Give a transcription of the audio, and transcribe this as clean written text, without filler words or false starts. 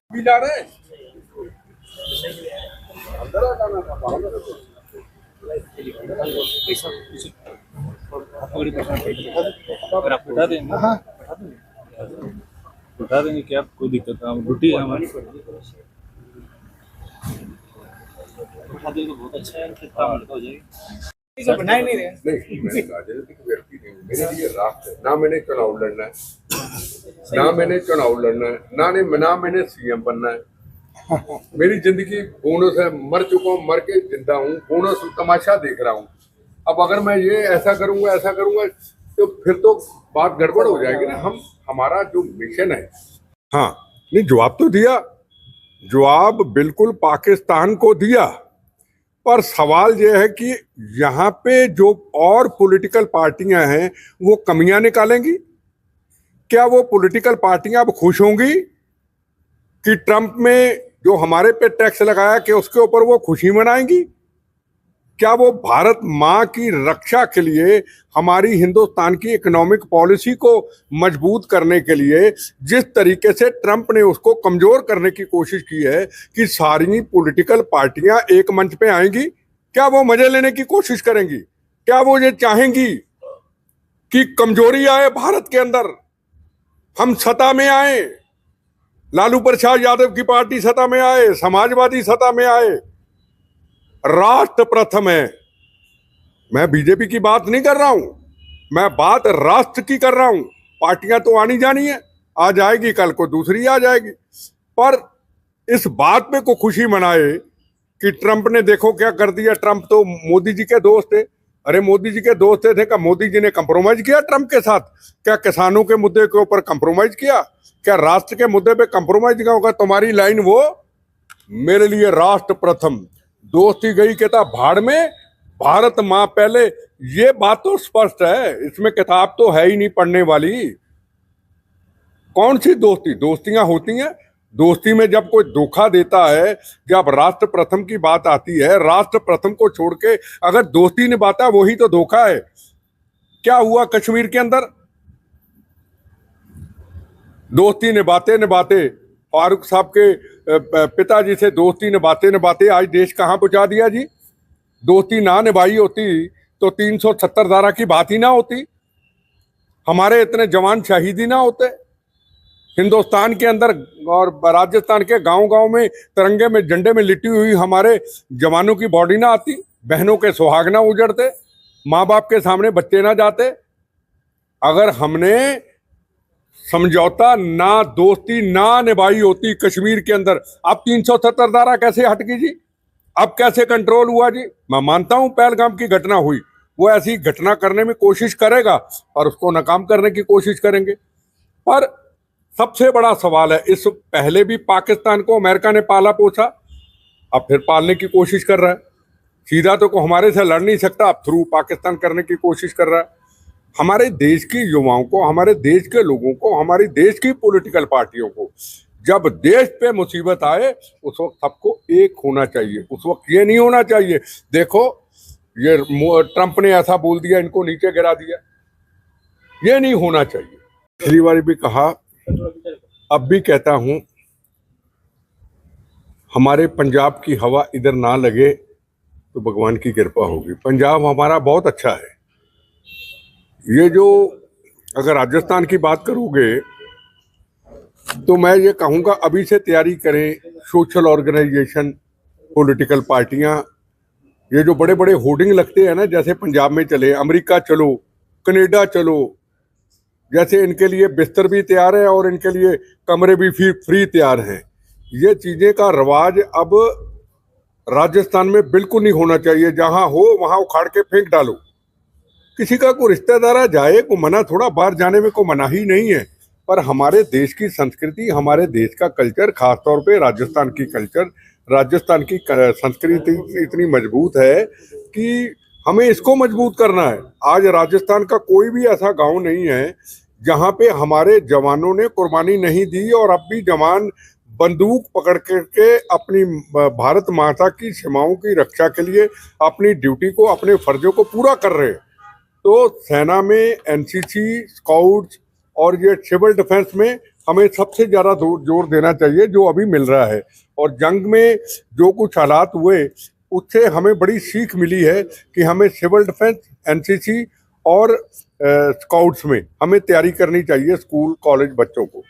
भी जा रहे हैं अंदर आ जाना था अगर आप बता देंगे बता देंगे कि आप कोई दिक्कत है, ड्यूटी है हमारी। बता देंगे बहुत अच्छा है, फिर काम हो जाएगा। बना ही नहीं रहे। नहीं, मैंने राजनीतिक व्यक्ति नहीं, मेरे लिए राष्ट्र है। ना मैंने चुनाव लड़ना है, ना मैंने चुनाव लड़ना है, ना मैंने सीएम बनना है। मेरी जिंदगी बोनस है, मर चुका हूँ, मर के जिंदा हूँ, बोनस तमाशा देख रहा हूँ। अब अगर मैं ये ऐसा करूंगा तो फिर तो बात गड़बड़ हो जाएगी ना। हमारा जो मिशन है, हाँ नहीं जवाब तो दिया, जवाब बिल्कुल पाकिस्तान को दिया, पर सवाल यह है कि यहाँ पे जो और पॉलिटिकल पार्टियां हैं वो कमियां निकालेंगी। क्या वो पॉलिटिकल पार्टियां अब खुश होंगी कि ट्रंप में जो हमारे पे टैक्स लगाया कि उसके ऊपर वो खुशी मनाएंगी? क्या वो भारत माँ की रक्षा के लिए, हमारी हिंदुस्तान की इकोनॉमिक पॉलिसी को मजबूत करने के लिए जिस तरीके से ट्रंप ने उसको कमजोर करने की कोशिश की है कि सारी पॉलिटिकल पार्टियां एक मंच पे आएंगी, क्या वो मजे लेने की कोशिश करेंगी? क्या वो ये चाहेंगी कि कमजोरी आए भारत के अंदर, हम सत्ता में आए, लालू प्रसाद यादव की पार्टी सत्ता में आए, समाजवादी सत्ता में आए? राष्ट्र प्रथम है। मैं बीजेपी की बात नहीं कर रहा हूं, मैं बात राष्ट्र की कर रहा हूं। पार्टियां तो आनी जानी है, आ जाएगी, कल को दूसरी आ जाएगी, पर इस बात पे को खुशी मनाए कि ट्रंप ने देखो क्या कर दिया। ट्रंप तो मोदी जी के दोस्त थे। अरे मोदी जी के दोस्त थे क्या मोदी जी ने कंप्रोमाइज किया ट्रंप के साथ? क्या किसानों के मुद्दे के ऊपर कंप्रोमाइज किया? क्या राष्ट्र के मुद्दे पे कंप्रोमाइज किया होगा? तुम्हारी लाइन वो, मेरे लिए राष्ट्र प्रथम, दोस्ती गई कहता भाड़ में, भारत माँ पहले। ये बात तो स्पष्ट है, इसमें किताब तो है ही नहीं पढ़ने वाली। कौन सी दोस्ती? दोस्तियां होती हैं, दोस्ती में जब कोई धोखा देता है, जब राष्ट्र प्रथम की बात आती है, राष्ट्र प्रथम को छोड़ के अगर दोस्ती निभाता है वही तो धोखा है। क्या हुआ कश्मीर के अंदर? दोस्ती निभाते निभाते, फारूक साहब के पिताजी से दोस्ती निभाते निभाते आज देश कहां पहुंचा दिया जी। दोस्ती ना निभाई होती तो 370 धारा की बात ही ना होती, हमारे इतने जवान शहीद ही ना होते। हिंदुस्तान के अंदर और राजस्थान के गांव-गांव में तिरंगे में, झंडे में लिटी हुई हमारे जवानों की बॉडी ना आती, बहनों के सुहाग ना उजड़ते, माँ बाप के सामने बच्चे ना जाते। अगर हमने समझौता ना, दोस्ती ना निभाई होती कश्मीर के अंदर, अब 370 धारा कैसे हट गई जी? अब कैसे कंट्रोल हुआ जी? मैं मानता हूं पहलगाम की घटना हुई, वो ऐसी घटना करने में कोशिश करेगा और उसको नाकाम करने की कोशिश करेंगे। पर सबसे बड़ा सवाल है, इस पहले भी पाकिस्तान को अमेरिका ने पाला पोसा, अब फिर पालने की कोशिश कर रहा है। सीधा तो को हमारे से लड़ नहीं सकता, अब थ्रू पाकिस्तान करने की कोशिश कर रहा है। हमारे देश की युवाओं को, हमारे देश के लोगों को, हमारी देश की पॉलिटिकल पार्टियों को जब देश पे मुसीबत आए उस वक्त सबको एक होना चाहिए। उस वक्त ये नहीं होना चाहिए देखो ये ट्रंप ने ऐसा बोल दिया, इनको नीचे गिरा दिया, ये नहीं होना चाहिए। पिछली बार भी कहा, अब भी कहता हूं, हमारे पंजाब की हवा इधर ना लगे तो भगवान की कृपा होगी। पंजाब हमारा बहुत अच्छा है। ये जो अगर राजस्थान की बात करोगे तो मैं ये कहूँगा अभी से तैयारी करें। सोशल ऑर्गेनाइजेशन, पॉलिटिकल पार्टियां, ये जो बड़े बड़े होर्डिंग लगते हैं ना, जैसे पंजाब में चले, अमेरिका चलो, कनाडा चलो, जैसे इनके लिए बिस्तर भी तैयार है और इनके लिए कमरे भी फ्री तैयार हैं। ये चीज़ें का रवाज अब राजस्थान में बिल्कुल नहीं होना चाहिए। जहाँ हो वहाँ उखाड़ के फेंक डालो। किसी का कोई रिश्तेदार जाए को मना, थोड़ा बाहर जाने में को मना ही नहीं है, पर हमारे देश की संस्कृति, हमारे देश का कल्चर, खासतौर पे राजस्थान की कल्चर, राजस्थान की संस्कृति इतनी मजबूत है कि हमें इसको मजबूत करना है। आज राजस्थान का कोई भी ऐसा गांव नहीं है जहां पे हमारे जवानों ने कुर्बानी नहीं दी और अब भी जवान बंदूक पकड़ करके अपनी भारत माता की सीमाओं की रक्षा के लिए अपनी ड्यूटी को, अपने फर्जों को पूरा कर रहे हैं। तो सेना में एनसीसी, स्काउट्स और ये सिविल डिफेंस में हमें सबसे ज़्यादा जोर देना चाहिए जो अभी मिल रहा है। और जंग में जो कुछ हालात हुए उससे हमें बड़ी सीख मिली है कि हमें सिविल डिफेंस, एनसीसी और स्काउट्स में हमें तैयारी करनी चाहिए स्कूल कॉलेज बच्चों को।